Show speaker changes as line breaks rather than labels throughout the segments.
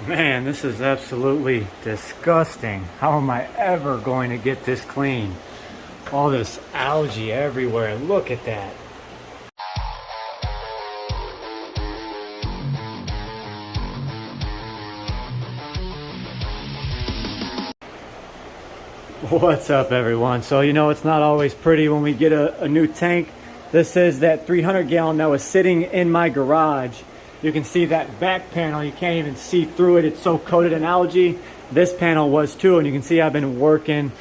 Man, this is absolutely disgusting. How am I ever going to get this clean? All this algae everywhere. Look at that. What's up, everyone? So, it's not always pretty when we get a new tank. This is that 300 gallon that was sitting in my garage. You can see that back panel, you can't even see through it. It's so coated in algae. This panel was too, and you can see I've been working,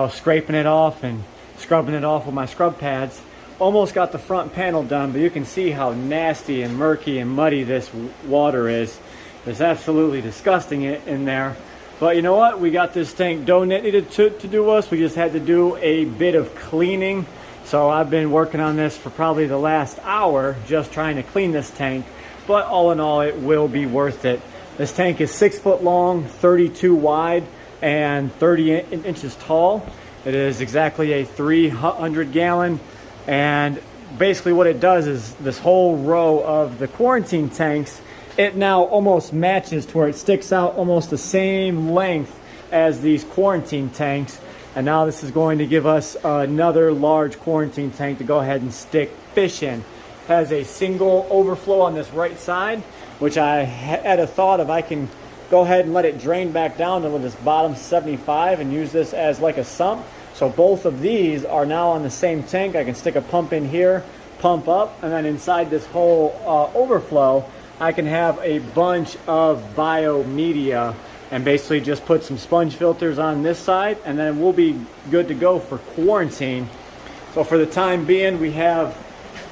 scraping it off and scrubbing it off with my scrub pads. Almost got the front panel done, but you can see how nasty and murky and muddy this water is. It's absolutely disgusting in there. But you know what? We got this tank donated to do us. We just had to do a bit of cleaning. So I've been working on this for probably the last hour, just trying to clean this tank. But all in all, it will be worth it. This tank is 6 foot long, 32 wide, and 30 inches tall. It is exactly a 300 gallon. And basically what it does is this whole row of the quarantine tanks, it now almost matches to where it sticks out almost the same length as these quarantine tanks. And now this is going to give us another large quarantine tank to go ahead and stick fish in. Has a single overflow on this right side, which I had a thought of I can go ahead and let it drain back down to this bottom 75 and use this as like a sump. So both of these are now on the same tank. I can stick a pump in here, pump up, and then inside this whole overflow, I can have a bunch of biomedia and basically just put some sponge filters on this side, and then we'll be good to go for quarantine. So for the time being, we have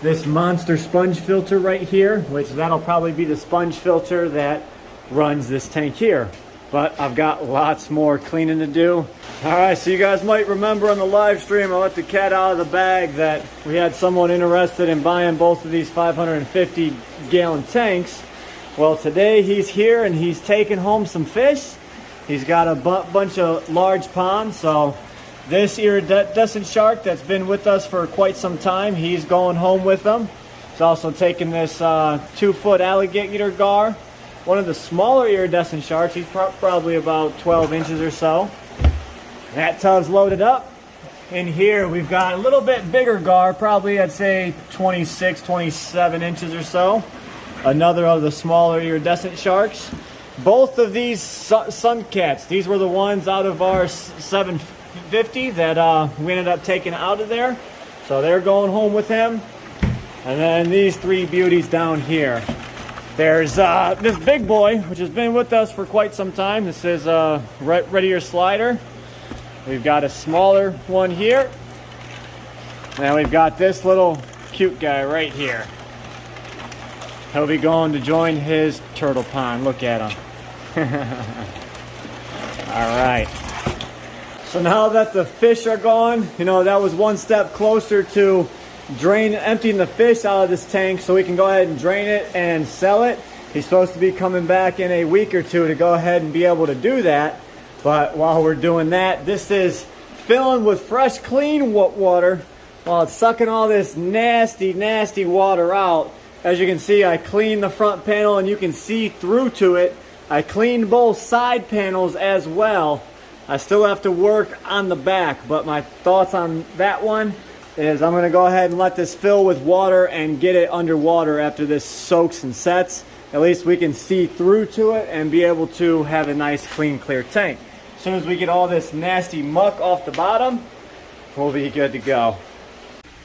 this monster sponge filter right here, which that'll probably be the sponge filter that runs this tank here. But I've got lots more cleaning to do. All right, so you guys might remember on the live stream, I let the cat out of the bag that we had someone interested in buying both of these 550 gallon tanks. Well, today he's here and he's taking home some fish. He's got a bunch of large ponds. So this iridescent shark that's been with us for quite some time, he's going home with them. He's also taking this 2 foot alligator gar. One of the smaller iridescent sharks, he's probably about 12 inches or so. That tub's loaded up. In here we've got a little bit bigger gar, probably I'd say 26, 27 inches or so. Another of the smaller iridescent sharks. Both of these sun cats, these were the ones out of our 750 that we ended up taking out of there. So they're going home with him. And then these three beauties down here. There's this big boy, which has been with us for quite some time. This is Ready Your Slider. We've got a smaller one here. And we've got this little cute guy right here. He'll be going to join his turtle pond. Look at him. All right. So now that the fish are gone, that was one step closer to emptying the fish out of this tank so we can go ahead and drain it and sell it. He's supposed to be coming back in a week or two to go ahead and be able to do that. But while we're doing that, this is filling with fresh, clean water while it's sucking all this nasty, nasty water out. As you can see, I cleaned the front panel and you can see through to it. I cleaned both side panels as well. I still have to work on the back, but my thoughts on that one is I'm going to go ahead and let this fill with water and get it underwater after this soaks and sets. At least we can see through to it and be able to have a nice, clean, clear tank. As soon as we get all this nasty muck off the bottom, we'll be good to go.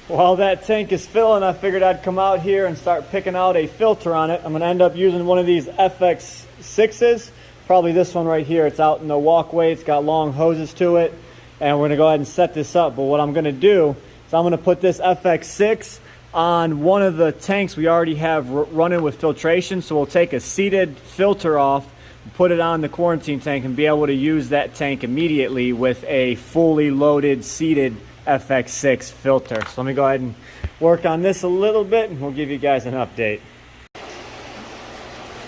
While that tank is filling, I figured I'd come out here and start picking out a filter on it. I'm going to end up using one of these FX6s. Probably this one right here. It's out in the walkway. It's got long hoses to it. And we're going to go ahead and set this up. But what I'm going to do is I'm going to put this FX6 on one of the tanks we already have running with filtration. So we'll take a seated filter off, put it on the quarantine tank, and be able to use that tank immediately with a fully loaded seated FX6 filter. So let me go ahead and work on this a little bit and we'll give you guys an update.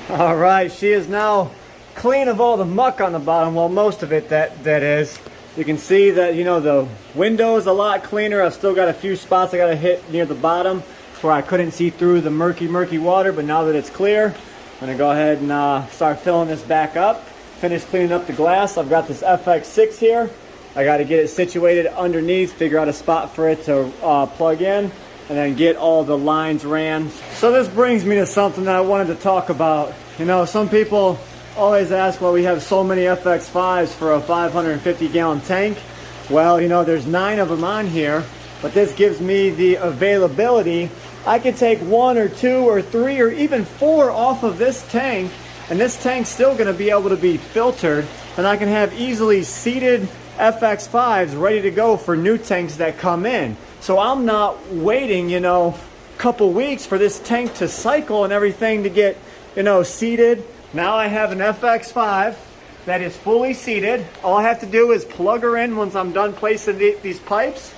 All right, she is now clean of all the muck on the bottom. Well, most of it that is. You can see that, the window is a lot cleaner. I've still got a few spots I got to hit near the bottom where I couldn't see through the murky water, but now that it's clear, I'm gonna go ahead and start filling this back up. Finish cleaning up the glass. I've got this FX6 here. I got to get it situated underneath, figure out a spot for it to plug in, and then get all the lines ran. So this brings me to something that I wanted to talk about. You know, some people always ask why we have so many FX5s for a 550 gallon tank. Well, you know, there's 9 of them on here, but this gives me the availability. I could take 1 or 2 or 3 or even 4 off of this tank, and this tank's still going to be able to be filtered, and I can have easily seated FX5s ready to go for new tanks that come in. So I'm not waiting, you know, a couple weeks for this tank to cycle and everything to get, you know, seated. Now I have an FX5 that is fully seated. All I have to do is plug her in once I'm done placing these pipes,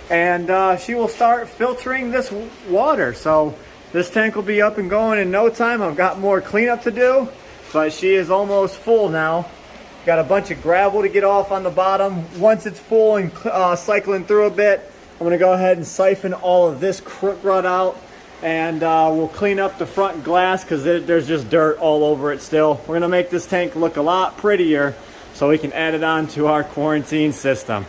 and she will start filtering this water. So this tank will be up and going in no time. I've got more cleanup to do, but she is almost full now. Got a bunch of gravel to get off on the bottom. Once it's full and cycling through a bit, I'm gonna go ahead and siphon all of this rut out, and we'll clean up the front glass because there's just dirt all over it still. We're gonna make this tank look a lot prettier so we can add it on to our quarantine system.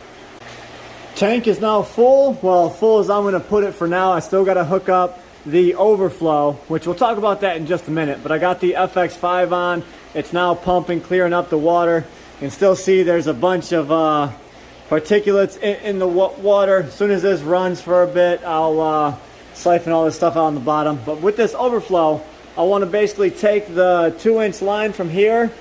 Tank is now full. Well, full as I'm gonna put it for now. I still gotta hook up the overflow, which we'll talk about that in just a minute, but I got the FX5 on. It's now pumping, clearing up the water. You can still see there's a bunch of particulates in the water. As soon as this runs for a bit, I'll siphon all this stuff out on the bottom. But with this overflow, I want to basically take the 2-inch line from here,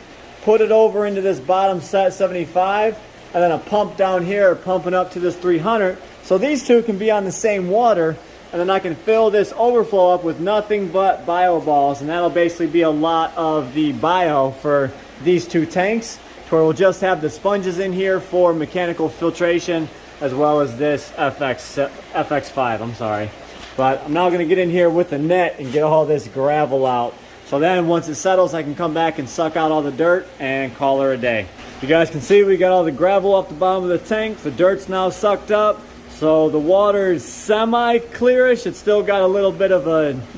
put it over into this bottom set 75, and then a pump down here pumping up to this 300. So these two can be on the same water, and then I can fill this overflow up with nothing but bio balls, and that'll basically be a lot of the bio for these 2 tanks, to where we'll just have the sponges in here for mechanical filtration, as well as this FX5, I'm sorry. But I'm now gonna get in here with the net and get all this gravel out. So then once it settles, I can come back and suck out all the dirt and call her a day. You guys can see we got all the gravel off the bottom of the tank. The dirt's now sucked up. So the water is semi-clearish. It's still got a little bit of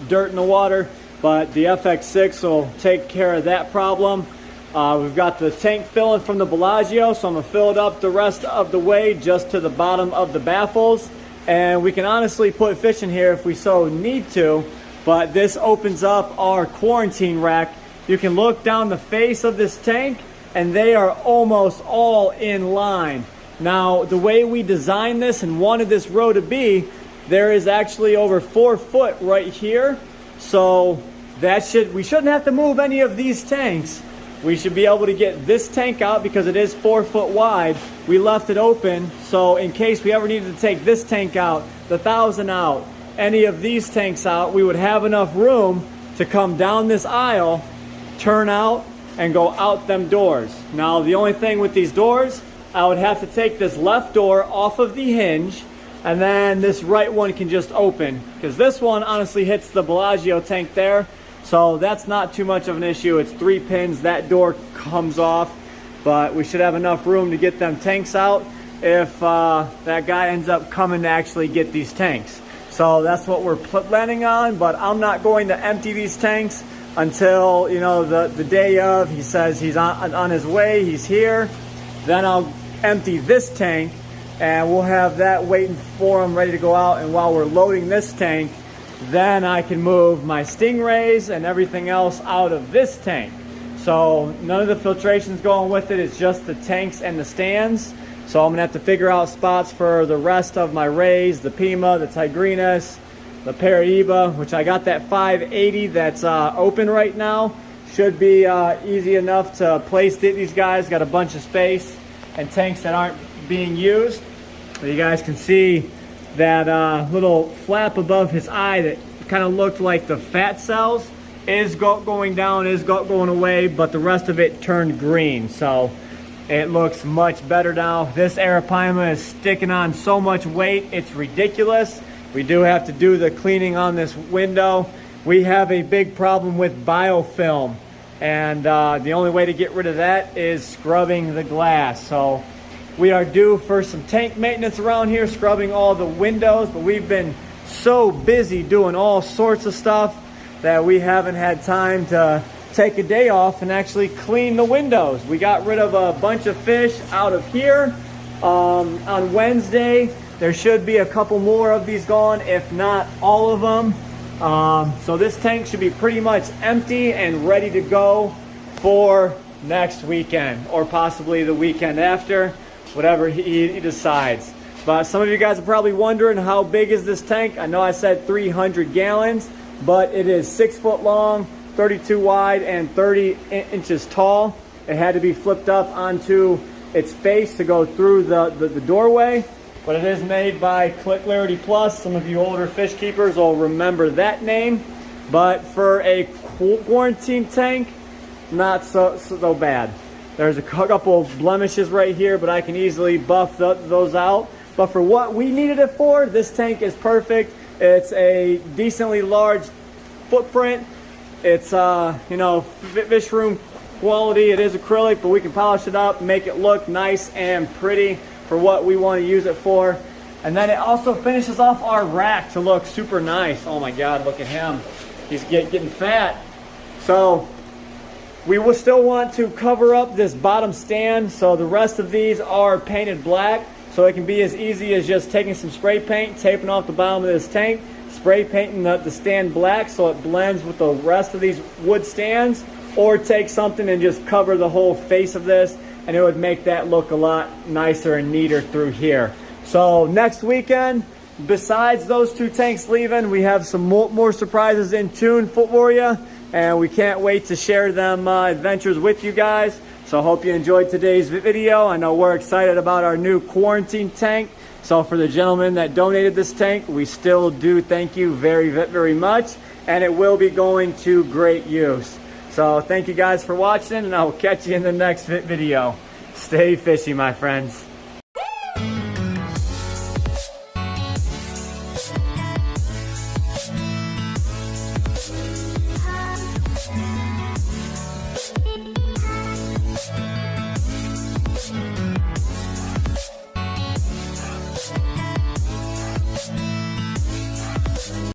dirt in the water, but the FX6 will take care of that problem. We've got the tank filling from the Bellagio, so I'm gonna fill it up the rest of the way just to the bottom of the baffles. And we can honestly put fish in here if we so need to, but this opens up our quarantine rack. You can look down the face of this tank and they are almost all in line. Now, the way we designed this and wanted this row to be, there is actually over 4 foot right here. So we shouldn't have to move any of these tanks. We should be able to get this tank out because it is 4 foot wide. We left it open, so in case we ever needed to take this tank out, the 1,000 out, any of these tanks out, we would have enough room to come down this aisle, turn out, and go out them doors. Now, the only thing with these doors, I would have to take this left door off of the hinge, and then this right one can just open, because this one honestly hits the Bellagio tank there. So that's not too much of an issue. It's 3 pins, that door comes off, but we should have enough room to get them tanks out if that guy ends up coming to actually get these tanks. So that's what we're planning on, but I'm not going to empty these tanks until, you know, the day of. He says he's on his way, he's here. Then I'll empty this tank and we'll have that waiting for him, ready to go out. And while we're loading this tank, then I can move my stingrays and everything else out of this tank. So none of the filtration's going with it. It's just the tanks and the stands. So I'm gonna have to figure out spots for the rest of my rays, the Pima, the Tigrinas, the Paraiba, which I got that 580 that's open right now. Should be easy enough to place these guys. Got a bunch of space and tanks that aren't being used. But you guys can see that little flap above his eye that kind of looked like the fat cells is going down, is going away, but the rest of it turned green. So it looks much better now. This arapaima is sticking on so much weight, it's ridiculous. We do have to do the cleaning on this window. We have a big problem with biofilm, and the only way to get rid of that is scrubbing the glass. So we are due for some tank maintenance around here, scrubbing all the windows, but we've been so busy doing all sorts of stuff that we haven't had time to take a day off and actually clean the windows. We got rid of a bunch of fish out of here on Wednesday. There should be a couple more of these gone, if not all of them. So this tank should be pretty much empty and ready to go for next weekend, or possibly the weekend after, whatever he decides. But some of you guys are probably wondering, how big is this tank? I know I said 300 gallons, but it is 6 foot long, 32 wide, and 30 inches tall. It had to be flipped up onto its face to go through the doorway. But it is made by Clarity Plus. Some of you older fish keepers will remember that name. But for a quarantine tank, not so bad. There's a couple blemishes right here, but I can easily buff those out. But for what we needed it for, this tank is perfect. It's a decently large footprint. It's you know, fish room quality. It is acrylic, but we can polish it up, make it look nice and pretty for what we want to use it for. And then it also finishes off our rack to look super nice. Oh my God, look at him. He's getting fat. So we will still want to cover up this bottom stand. So the rest of these are painted black. So it can be as easy as just taking some spray paint, taping off the bottom of this tank, spray painting the stand black so it blends with the rest of these wood stands, or take something and just cover the whole face of this, and it would make that look a lot nicer and neater through here. So next weekend, besides those two tanks leaving, we have some more surprises in tune for you, and we can't wait to share them adventures with you guys. So I hope you enjoyed today's video. I know we're excited about our new quarantine tank. So for the gentleman that donated this tank, we still do thank you very, very much, and it will be going to great use. So thank you guys for watching, and I will catch you in the next video. Stay fishy, my friends.